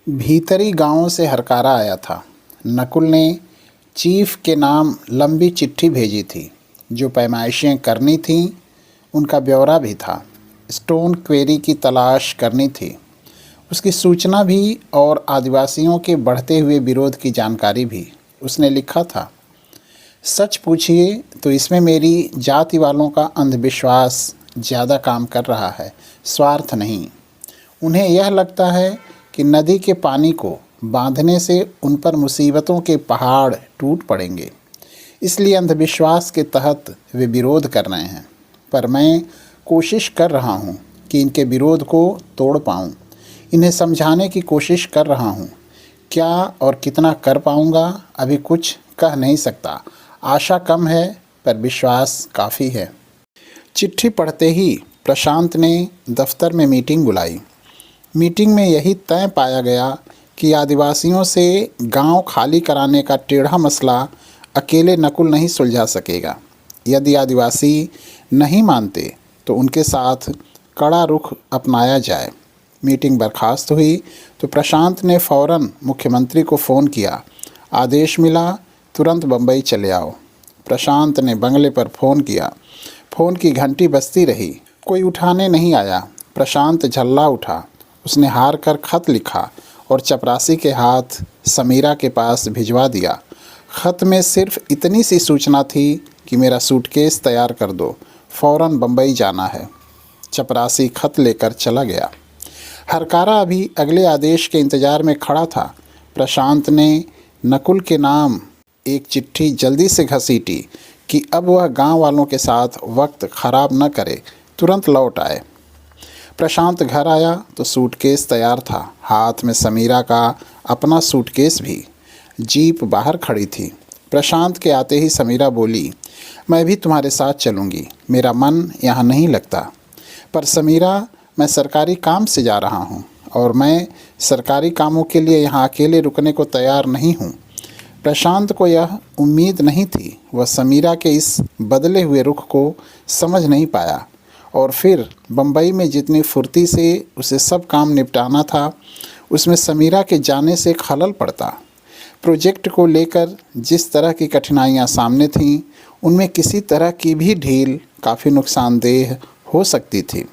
भीतरी गांवों से हरकारा आया था। नकुल ने चीफ के नाम लंबी चिट्ठी भेजी थी। जो पैमाइशें करनी थीं उनका ब्यौरा भी था। स्टोन क्वेरी की तलाश करनी थी, उसकी सूचना भी, और आदिवासियों के बढ़ते हुए विरोध की जानकारी भी। उसने लिखा था, सच पूछिए तो इसमें मेरी जाति वालों का अंधविश्वास ज़्यादा काम कर रहा है, स्वार्थ नहीं। उन्हें यह लगता है कि नदी के पानी को बांधने से उन पर मुसीबतों के पहाड़ टूट पड़ेंगे, इसलिए अंधविश्वास के तहत वे विरोध कर रहे हैं। पर मैं कोशिश कर रहा हूँ कि इनके विरोध को तोड़ पाऊँ। इन्हें समझाने की कोशिश कर रहा हूँ। क्या और कितना कर पाऊँगा अभी कुछ कह नहीं सकता। आशा कम है पर विश्वास काफ़ी है। चिट्ठी पढ़ते ही प्रशांत ने दफ्तर में मीटिंग बुलाई। मीटिंग में यही तय पाया गया कि आदिवासियों से गांव खाली कराने का टेढ़ा मसला अकेले नकुल नहीं सुलझा सकेगा। यदि आदिवासी नहीं मानते तो उनके साथ कड़ा रुख अपनाया जाए। मीटिंग बर्खास्त हुई तो प्रशांत ने फ़ौरन मुख्यमंत्री को फ़ोन किया। आदेश मिला, तुरंत बम्बई चले आओ। प्रशांत ने बंगले पर फ़ोन किया। फ़ोन की घंटी बजती रही, कोई उठाने नहीं आया। प्रशांत झल्ला उठा। उसने हार कर खत लिखा और चपरासी के हाथ समीरा के पास भिजवा दिया। खत में सिर्फ इतनी सी सूचना थी कि मेरा सूटकेस तैयार कर दो, फ़ौरन बम्बई जाना है। चपरासी खत लेकर चला गया। हरकारा अभी अगले आदेश के इंतज़ार में खड़ा था। प्रशांत ने नकुल के नाम एक चिट्ठी जल्दी से घसीटी कि अब वह गांव वालों के साथ वक्त ख़राब न करे, तुरंत लौट आए। प्रशांत घर आया तो सूटकेस तैयार था, हाथ में समीरा का अपना सूटकेस भी। जीप बाहर खड़ी थी। प्रशांत के आते ही समीरा बोली, मैं भी तुम्हारे साथ चलूँगी, मेरा मन यहाँ नहीं लगता। पर समीरा, मैं सरकारी काम से जा रहा हूँ और मैं सरकारी कामों के लिए यहाँ अकेले रुकने को तैयार नहीं हूँ। प्रशांत को यह उम्मीद नहीं थी। वह समीरा के इस बदले हुए रुख को समझ नहीं पाया। और फिर बम्बई में जितनी फुर्ती से उसे सब काम निपटाना था, उसमें समीरा के जाने से खलल पड़ता। प्रोजेक्ट को लेकर जिस तरह की कठिनाइयां सामने थीं, उनमें किसी तरह की भी ढील काफ़ी नुकसानदेह हो सकती थी।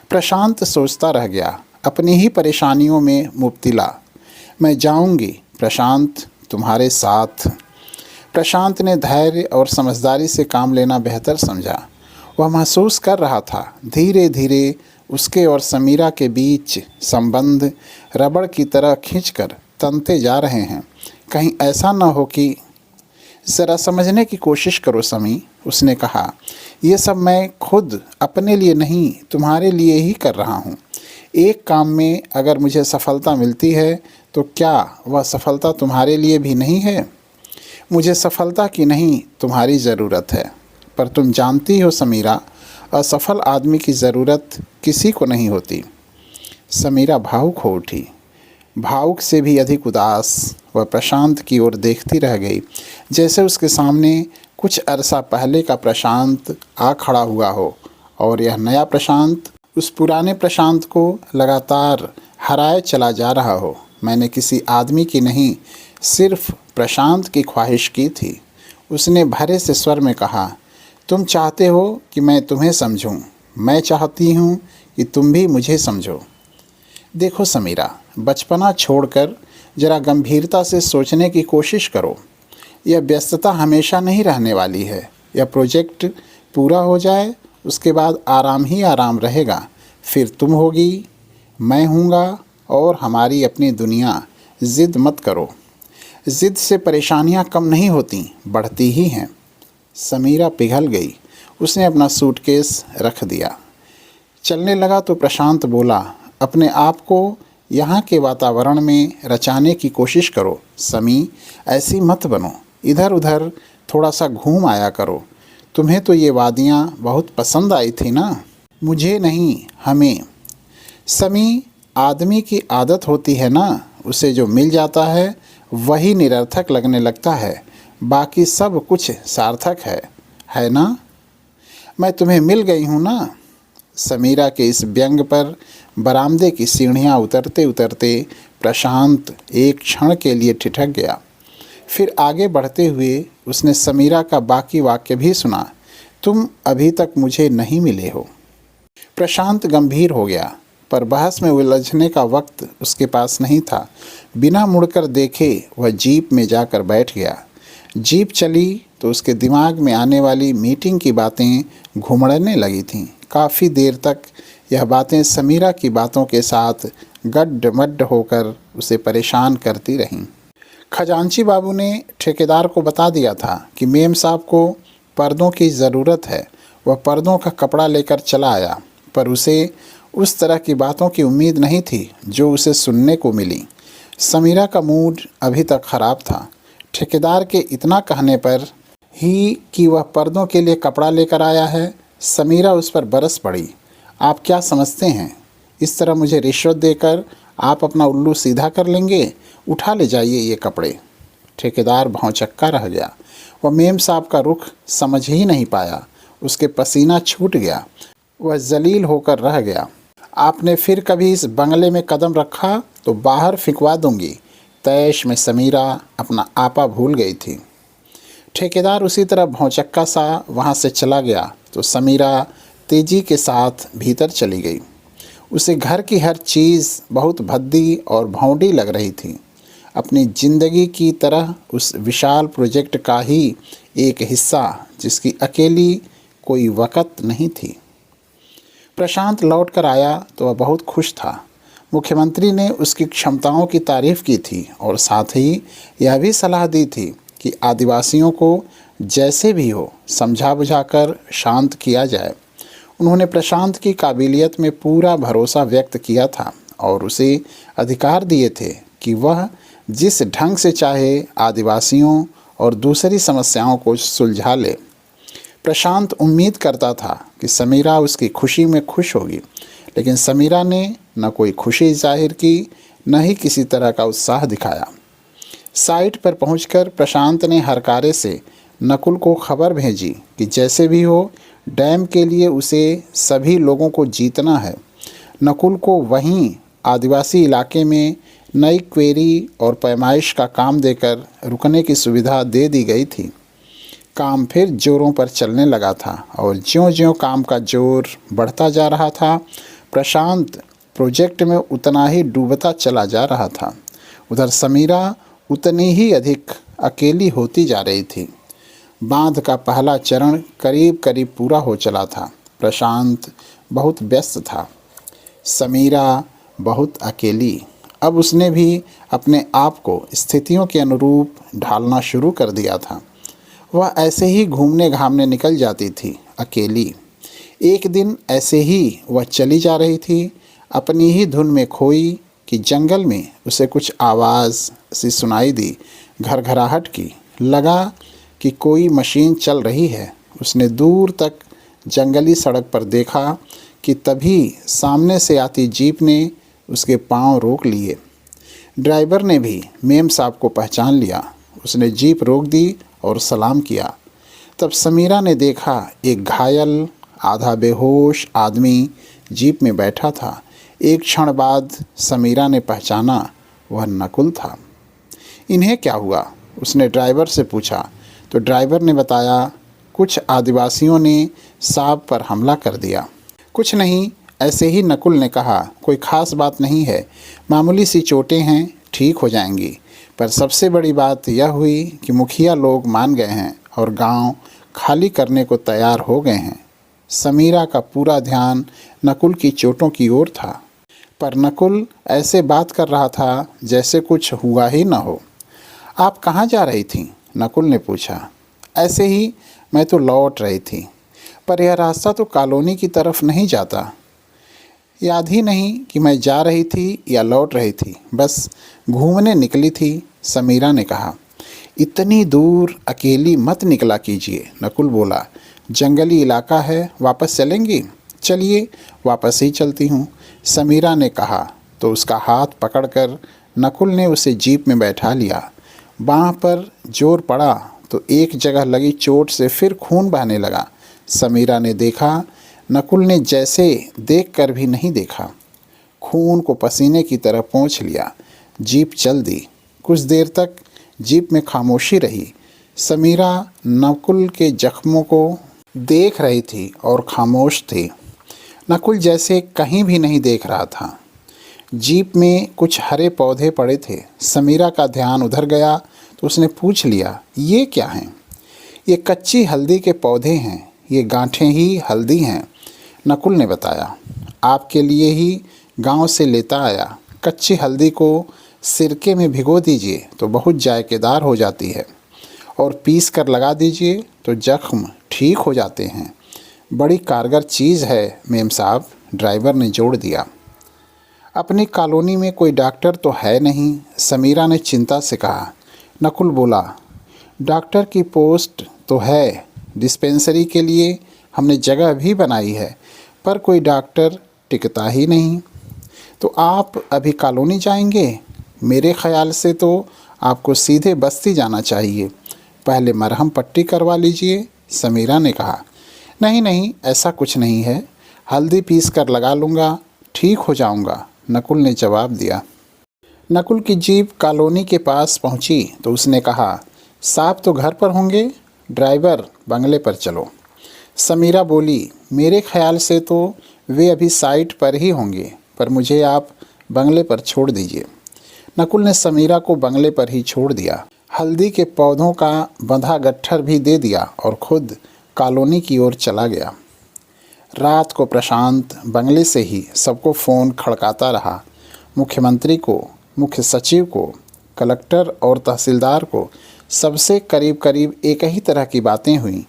प्रशांत सोचता रह गया, अपनी ही परेशानियों में मुब्तिला। मैं जाऊंगी प्रशांत, तुम्हारे साथ। प्रशांत ने धैर्य और समझदारी से काम लेना बेहतर समझा। वह महसूस कर रहा था धीरे धीरे उसके और समीरा के बीच संबंध रबड़ की तरह खींचकर तनते जा रहे हैं। कहीं ऐसा न हो कि ज़रा समझने की कोशिश करो समी, उसने कहा। ये सब मैं खुद अपने लिए नहीं, तुम्हारे लिए ही कर रहा हूँ। एक काम में अगर मुझे सफलता मिलती है तो क्या वह सफलता तुम्हारे लिए भी नहीं है? मुझे सफलता की नहीं, तुम्हारी ज़रूरत है। पर तुम जानती हो समीरा, असफल आदमी की ज़रूरत किसी को नहीं होती। समीरा भावुक हो उठी, भावुक से भी अधिक उदास। वह प्रशांत की ओर देखती रह गई, जैसे उसके सामने कुछ अरसा पहले का प्रशांत आ खड़ा हुआ हो और यह नया प्रशांत उस पुराने प्रशांत को लगातार हराए चला जा रहा हो। मैंने किसी आदमी की नहीं, सिर्फ प्रशांत की ख्वाहिश की थी। उसने भरे से स्वर में कहा, तुम चाहते हो कि मैं तुम्हें समझूं, मैं चाहती हूं कि तुम भी मुझे समझो। देखो समीरा, बचपना छोड़कर ज़रा गंभीरता से सोचने की कोशिश करो। यह व्यस्तता हमेशा नहीं रहने वाली है। यह प्रोजेक्ट पूरा हो जाए, उसके बाद आराम ही आराम रहेगा। फिर तुम होगी, मैं हूँगा और हमारी अपनी दुनिया। ज़िद मत करो। ज़िद से परेशानियाँ कम नहीं होती, बढ़ती ही हैं। समीरा पिघल गई। उसने अपना सूटकेस रख दिया। चलने लगा तो प्रशांत बोला, अपने आप को यहाँ के वातावरण में रचाने की कोशिश करो समी, ऐसी मत बनो। इधर उधर थोड़ा सा घूम आया करो। तुम्हें तो ये वादियाँ बहुत पसंद आई थी ना? मुझे नहीं, हमें। समी, आदमी की आदत होती है ना, उसे जो मिल जाता है वही निरर्थक लगने लगता है, बाकी सब कुछ सार्थक है ना? मैं तुम्हें मिल गई हूँ ना? समीरा के इस व्यंग पर बरामदे की सीढ़ियाँ उतरते उतरते प्रशांत एक क्षण के लिए ठिठक गया। फिर आगे बढ़ते हुए उसने समीरा का बाकी वाक्य भी सुना। तुम अभी तक मुझे नहीं मिले हो। प्रशांत गंभीर हो गया, पर बहस में उलझने का वक्त उसके पास नहीं था। बिना मुड़कर देखे वह जीप में जाकर बैठ गया। जीप चली तो उसके दिमाग में आने वाली मीटिंग की बातें घुमड़ने लगी थीं। काफ़ी देर तक यह बातें समीरा की बातों के साथ गड्ढ-मड्ढ होकर उसे परेशान करती रहीं। खजांची बाबू ने ठेकेदार को बता दिया था कि मेम साहब को पर्दों की ज़रूरत है। वह पर्दों का कपड़ा लेकर चला आया, पर उसे उस तरह की बातों की उम्मीद नहीं थी जो उसे सुनने को मिली। समीरा का मूड अभी तक ख़राब था। ठेकेदार के इतना कहने पर ही कि वह पर्दों के लिए कपड़ा लेकर आया है, समीरा उस पर बरस पड़ी। आप क्या समझते हैं, इस तरह मुझे रिश्वत देकर आप अपना उल्लू सीधा कर लेंगे? उठा ले जाइए ये कपड़े। ठेकेदार भौंचक्का रह गया। वह मेम साहब का रुख समझ ही नहीं पाया। उसके पसीना छूट गया। वह जलील होकर रह गया। आपने फिर कभी इस बंगले में कदम रखा तो बाहर फिंकवा दूंगी। तैश में समीरा अपना आपा भूल गई थी। ठेकेदार उसी तरह भौंचक्का सा वहाँ से चला गया तो समीरा तेजी के साथ भीतर चली गई। उसे घर की हर चीज़ बहुत भद्दी और भौंडी लग रही थी। अपनी ज़िंदगी की तरह उस विशाल प्रोजेक्ट का ही एक हिस्सा जिसकी अकेली कोई वक़्त नहीं थी। प्रशांत लौट कर आया तो वह बहुत खुश था। मुख्यमंत्री ने उसकी क्षमताओं की तारीफ़ की थी और साथ ही यह भी सलाह दी थी कि आदिवासियों को जैसे भी हो समझा बुझाकर शांत किया जाए। उन्होंने प्रशांत की काबिलियत में पूरा भरोसा व्यक्त किया था और उसे अधिकार दिए थे कि वह जिस ढंग से चाहे आदिवासियों और दूसरी समस्याओं को सुलझा ले। प्रशांत उम्मीद करता था कि समीरा उसकी खुशी में खुश होगी, लेकिन समीरा ने न कोई खुशी जाहिर की, न ही किसी तरह का उत्साह दिखाया। साइट पर पहुंचकर प्रशांत ने हरकारे से नकुल को खबर भेजी कि जैसे भी हो डैम के लिए उसे सभी लोगों को जीतना है। नकुल को वहीं आदिवासी इलाके में नई क्वेरी और पैमाइश का काम देकर रुकने की सुविधा दे दी गई थी। काम फिर जोरों पर चलने लगा था और ज्यों-ज्यों काम का जोर बढ़ता जा रहा था, प्रशांत प्रोजेक्ट में उतना ही डूबता चला जा रहा था। उधर समीरा उतनी ही अधिक अकेली होती जा रही थी। बांध का पहला चरण करीब करीब पूरा हो चला था। प्रशांत बहुत व्यस्त था, समीरा बहुत अकेली। अब उसने भी अपने आप को स्थितियों के अनुरूप ढालना शुरू कर दिया था। वह ऐसे ही घूमने घामने निकल जाती थी अकेली। एक दिन ऐसे ही वह चली जा रही थी, अपनी ही धुन में खोई, कि जंगल में उसे कुछ आवाज़ सी सुनाई दी, घरघराहट की। लगा कि कोई मशीन चल रही है। उसने दूर तक जंगली सड़क पर देखा कि तभी सामने से आती जीप ने उसके पांव रोक लिए। ड्राइवर ने भी मेम साहब को पहचान लिया। उसने जीप रोक दी और सलाम किया। तब समीरा ने देखा एक घायल आधा बेहोश आदमी जीप में बैठा था। एक क्षण बाद समीरा ने पहचाना, वह नकुल था। इन्हें क्या हुआ? उसने ड्राइवर से पूछा तो ड्राइवर ने बताया, कुछ आदिवासियों ने साहब पर हमला कर दिया। कुछ नहीं, ऐसे ही नकुल ने कहा। कोई ख़ास बात नहीं है, मामूली सी चोटें हैं, ठीक हो जाएंगी। पर सबसे बड़ी बात यह हुई कि मुखिया लोग मान गए हैं और गांव खाली करने को तैयार हो गए हैं। समीरा का पूरा ध्यान नकुल की चोटों की ओर था, पर नकुल ऐसे बात कर रहा था जैसे कुछ हुआ ही न हो। आप कहाँ जा रही थीं? नकुल ने पूछा। ऐसे ही, मैं तो लौट रही थी, पर यह रास्ता तो कॉलोनी की तरफ नहीं जाता। याद ही नहीं कि मैं जा रही थी या लौट रही थी, बस घूमने निकली थी, समीरा ने कहा। इतनी दूर अकेली मत निकला कीजिए, नकुल बोला। जंगली इलाका है, वापस चलेंगी? चलिए, वापस ही चलती हूँ, समीरा ने कहा तो उसका हाथ पकड़कर नकुल ने उसे जीप में बैठा लिया। बाँह पर जोर पड़ा तो एक जगह लगी चोट से फिर खून बहने लगा। समीरा ने देखा, नकुल ने जैसे देख कर भी नहीं देखा। खून को पसीने की तरह पोंछ लिया। जीप चल दी। कुछ देर तक जीप में खामोशी रही। समीरा नकुल के जख्मों को देख रही थी और खामोश थी। नकुल जैसे कहीं भी नहीं देख रहा था। जीप में कुछ हरे पौधे पड़े थे। समीरा का ध्यान उधर गया तो उसने पूछ लिया, ये क्या हैं? ये कच्ची हल्दी के पौधे हैं, ये गांठें ही हल्दी हैं। नकुल ने बताया, आपके लिए ही गांव से लेता आया। कच्ची हल्दी को सिरके में भिगो दीजिए तो बहुत जायकेदार हो जाती है, और पीस कर लगा दीजिए तो जख्म ठीक हो जाते हैं। बड़ी कारगर चीज़ है मेम साहब, ड्राइवर ने जोड़ दिया। अपनी कॉलोनी में कोई डॉक्टर तो है नहीं, समीरा ने चिंता से कहा। नकुल बोला, डॉक्टर की पोस्ट तो है, डिस्पेंसरी के लिए हमने जगह भी बनाई है, पर कोई डॉक्टर टिकता ही नहीं। तो आप अभी कॉलोनी जाएंगे? मेरे ख़याल से तो आपको सीधे बस्ती जाना चाहिए। पहले मरहम पट्टी करवा लीजिए, समीरा ने कहा। नहीं नहीं, ऐसा कुछ नहीं है, हल्दी पीस कर लगा लूँगा, ठीक हो जाऊँगा, नकुल ने जवाब दिया। नकुल की जीप कॉलोनी के पास पहुंची तो उसने कहा, साहब तो घर पर होंगे, ड्राइवर बंगले पर चलो। समीरा बोली, मेरे ख्याल से तो वे अभी साइट पर ही होंगे, पर मुझे आप बंगले पर छोड़ दीजिए। नकुल ने समीरा को बंगले पर ही छोड़ दिया। हल्दी के पौधों का बंधा गट्ठर भी दे दिया और खुद कॉलोनी की ओर चला गया। रात को प्रशांत बंगले से ही सबको फ़ोन खड़काता रहा। मुख्यमंत्री को, मुख्य सचिव को, कलेक्टर और तहसीलदार को, सबसे करीब करीब एक ही तरह की बातें हुई।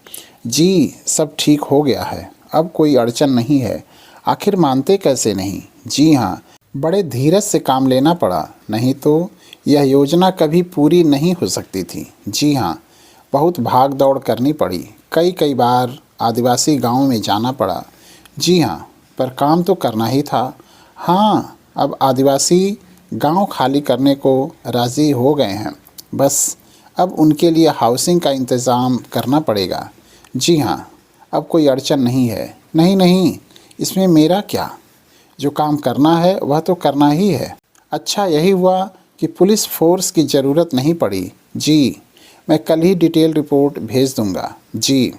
जी सब ठीक हो गया है, अब कोई अड़चन नहीं है। आखिर मानते कैसे नहीं? जी हाँ, बड़े धीरज से काम लेना पड़ा, नहीं तो यह योजना कभी पूरी नहीं हो सकती थी। जी हाँ, बहुत भाग दौड़ करनी पड़ी, कई बार आदिवासी गांव में जाना पड़ा। जी हाँ, पर काम तो करना ही था। हाँ, अब आदिवासी गांव खाली करने को राज़ी हो गए हैं, बस अब उनके लिए हाउसिंग का इंतज़ाम करना पड़ेगा। जी हाँ, अब कोई अड़चन नहीं है। नहीं नहीं, इसमें मेरा क्या, जो काम करना है वह तो करना ही है। अच्छा यही हुआ कि पुलिस फोर्स की ज़रूरत नहीं पड़ी। जी, मैं कल ही डिटेल रिपोर्ट भेज दूंगा। जी।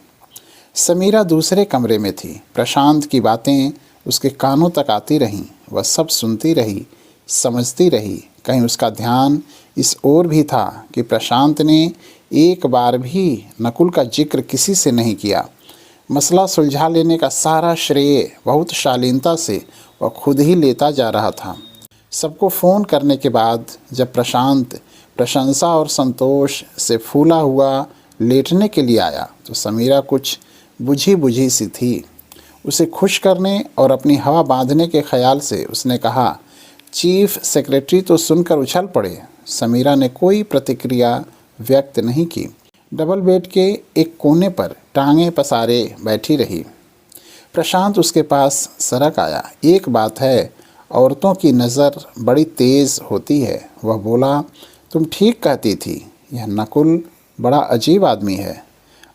समीरा दूसरे कमरे में थी। प्रशांत की बातें उसके कानों तक आती रहीं। वह सब सुनती रही, समझती रही। कहीं उसका ध्यान इस ओर भी था कि प्रशांत ने एक बार भी नकुल का जिक्र किसी से नहीं किया। मसला सुलझा लेने का सारा श्रेय बहुत शालीनता से वह खुद ही लेता जा रहा था। सबको फ़ोन करने के बाद जब प्रशांत प्रशंसा और संतोष से फूला हुआ लेटने के लिए आया तो समीरा कुछ बुझी बुझी सी थी। उसे खुश करने और अपनी हवा बांधने के ख्याल से उसने कहा, चीफ सेक्रेटरी तो सुनकर उछल पड़े। समीरा ने कोई प्रतिक्रिया व्यक्त नहीं की। डबल बेड के एक कोने पर टांगें पसारे बैठी रही। प्रशांत उसके पास सरक आया। एक बात है, औरतों की नज़र बड़ी तेज़ होती है। वह बोला, तुम ठीक कहती थी, यह नकुल बड़ा अजीब आदमी है,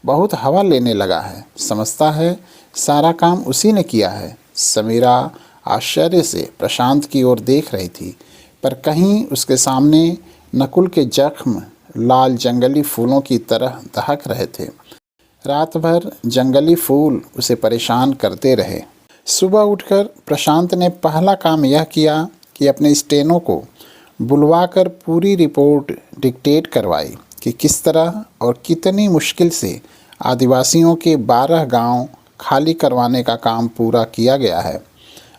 बहुत हवा लेने लगा है, समझता है सारा काम उसी ने किया है। समीरा आश्चर्य से प्रशांत की ओर देख रही थी, पर कहीं उसके सामने नकुल के जख्म लाल जंगली फूलों की तरह दहक रहे थे। रात भर जंगली फूल उसे परेशान करते रहे। सुबह उठकर प्रशांत ने पहला काम यह किया कि अपने स्टेनो को बुलवाकर पूरी रिपोर्ट डिक्टेट करवाई कि किस तरह और कितनी मुश्किल से आदिवासियों के 12 गांव खाली करवाने का काम पूरा किया गया है।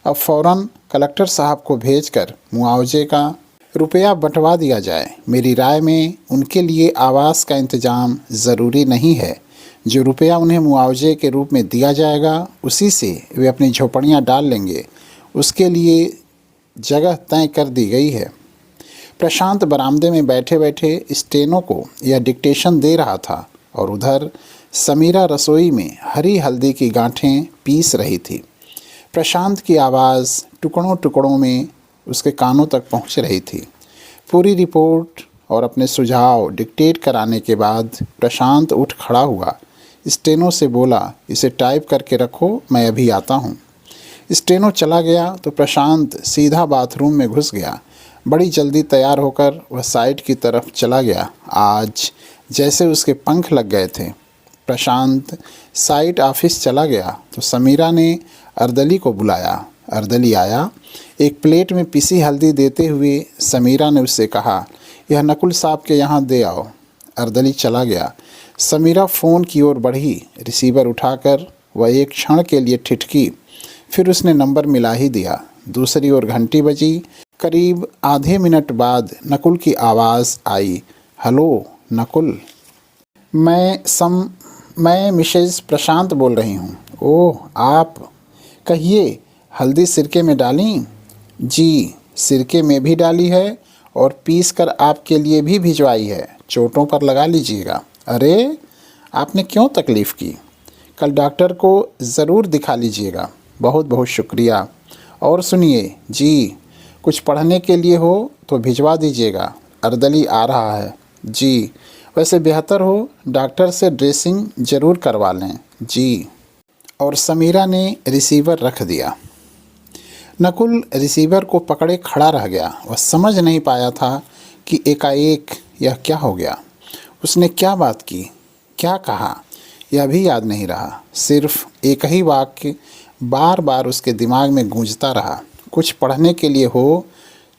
अब फ़ौरन कलेक्टर साहब को भेजकर मुआवजे का रुपया बंटवा दिया जाए। मेरी राय में उनके लिए आवास का इंतज़ाम ज़रूरी नहीं है। जो रुपया उन्हें मुआवजे के रूप में दिया जाएगा उसी से वे अपनी झोपड़ियाँ डाल लेंगे। उसके लिए जगह तय कर दी गई है। प्रशांत बरामदे में बैठे बैठे स्टेनो को यह डिक्टेशन दे रहा था और उधर समीरा रसोई में हरी हल्दी की गांठें पीस रही थी। प्रशांत की आवाज़ टुकड़ों टुकड़ों में उसके कानों तक पहुंच रही थी। पूरी रिपोर्ट और अपने सुझाव डिक्टेट कराने के बाद प्रशांत उठ खड़ा हुआ। स्टेनो से बोला, इसे टाइप करके रखो, मैं अभी आता हूँ। स्टेनो चला गया तो प्रशांत सीधा बाथरूम में घुस गया। बड़ी जल्दी तैयार होकर वह साइट की तरफ चला गया। आज जैसे उसके पंख लग गए थे। प्रशांत साइट ऑफिस चला गया तो समीरा ने अर्दली को बुलाया। अर्दली आया। एक प्लेट में पिसी हल्दी देते हुए समीरा ने उससे कहा, यह नकुल साहब के यहाँ दे आओ। अर्दली चला गया। समीरा फ़ोन की ओर बढ़ी। रिसीवर उठाकर वह एक क्षण के लिए ठिठकी, फिर उसने नंबर मिला ही दिया। दूसरी ओर घंटी बजी। करीब आधे मिनट बाद नकुल की आवाज़ आई, हेलो नकुल, मैं मिसेज प्रशांत बोल रही हूँ। ओह आप, कहिए, हल्दी सिरके में डाली? जी, सिरके में भी डाली है और पीस कर आपके लिए भी भिजवाई है, चोटों पर लगा लीजिएगा। अरे आपने क्यों तकलीफ़ की? कल डॉक्टर को ज़रूर दिखा लीजिएगा। बहुत बहुत शुक्रिया। और सुनिए जी, कुछ पढ़ने के लिए हो तो भिजवा दीजिएगा, अर्दली आ रहा है। जी, वैसे बेहतर हो डॉक्टर से ड्रेसिंग ज़रूर करवा लें। जी। और समीरा ने रिसीवर रख दिया। नकुल रिसीवर को पकड़े खड़ा रह गया। वह समझ नहीं पाया था कि एकाएक यह क्या हो गया। उसने क्या बात की, क्या कहा, यह भी याद नहीं रहा। सिर्फ एक ही वाक्य बार बार उसके दिमाग में गूंजता रहा, कुछ पढ़ने के लिए हो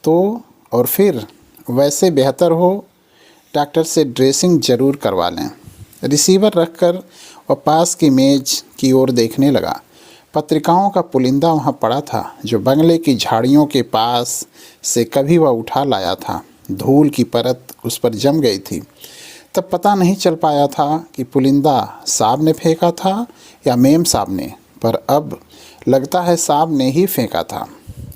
तो, और फिर वैसे बेहतर हो डॉक्टर से ड्रेसिंग ज़रूर करवा लें। रिसीवर रखकर वह पास की मेज़ की ओर देखने लगा। पत्रिकाओं का पुलिंदा वहाँ पड़ा था, जो बंगले की झाड़ियों के पास से कभी वह उठा लाया था। धूल की परत उस पर जम गई थी। तब पता नहीं चल पाया था कि पुलिंदा साहब ने फेंका था या मेम साहब ने, पर अब लगता है साहब ने ही फेंका था।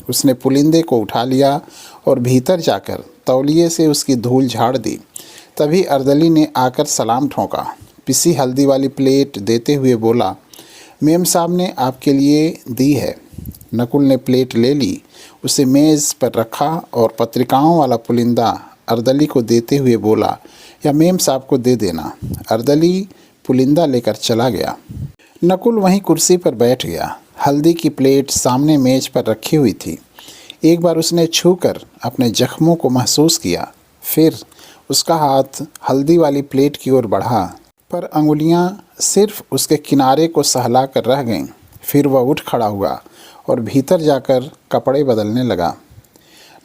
उसने पुलिंदे को उठा लिया और भीतर जाकर तौलिए से उसकी धूल झाड़ दी। तभी अर्दली ने आकर सलाम ठोंका। पिसी हल्दी वाली प्लेट देते हुए बोला, मेम साहब ने आपके लिए दी है। नकुल ने प्लेट ले ली, उसे मेज़ पर रखा और पत्रिकाओं वाला पुलिंदा अर्दली को देते हुए बोला, या मेम साहब को दे देना। अर्दली पुलिंदा लेकर चला गया। नकुल वहीं कुर्सी पर बैठ गया। हल्दी की प्लेट सामने मेज पर रखी हुई थी। एक बार उसने छूकर अपने जख्मों को महसूस किया, फिर उसका हाथ हल्दी वाली प्लेट की ओर बढ़ा, पर अंगुलियां सिर्फ उसके किनारे को सहला कर रह गईं। फिर वह उठ खड़ा हुआ और भीतर जाकर कपड़े बदलने लगा।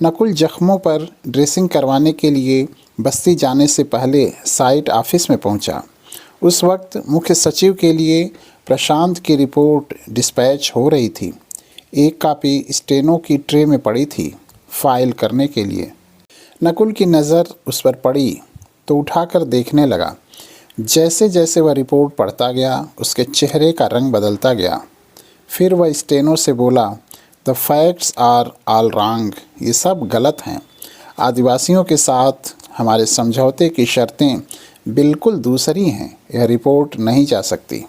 नकुल जख्मों पर ड्रेसिंग करवाने के लिए बस्ती जाने से पहले साइट ऑफिस में पहुंचा। उस वक्त मुख्य सचिव के लिए प्रशांत की रिपोर्ट डिस्पैच हो रही थी। एक कापी स्टेनो की ट्रे में पड़ी थी, फाइल करने के लिए। नकुल की नज़र उस पर पड़ी तो उठाकर देखने लगा। जैसे जैसे वह रिपोर्ट पढ़ता गया, उसके चेहरे का रंग बदलता गया। फिर वह स्टेनो से बोला, the facts are all wrong, ये सब गलत हैं। आदिवासियों के साथ हमारे समझौते की शर्तें बिल्कुल दूसरी हैं। यह रिपोर्ट नहीं जा सकती।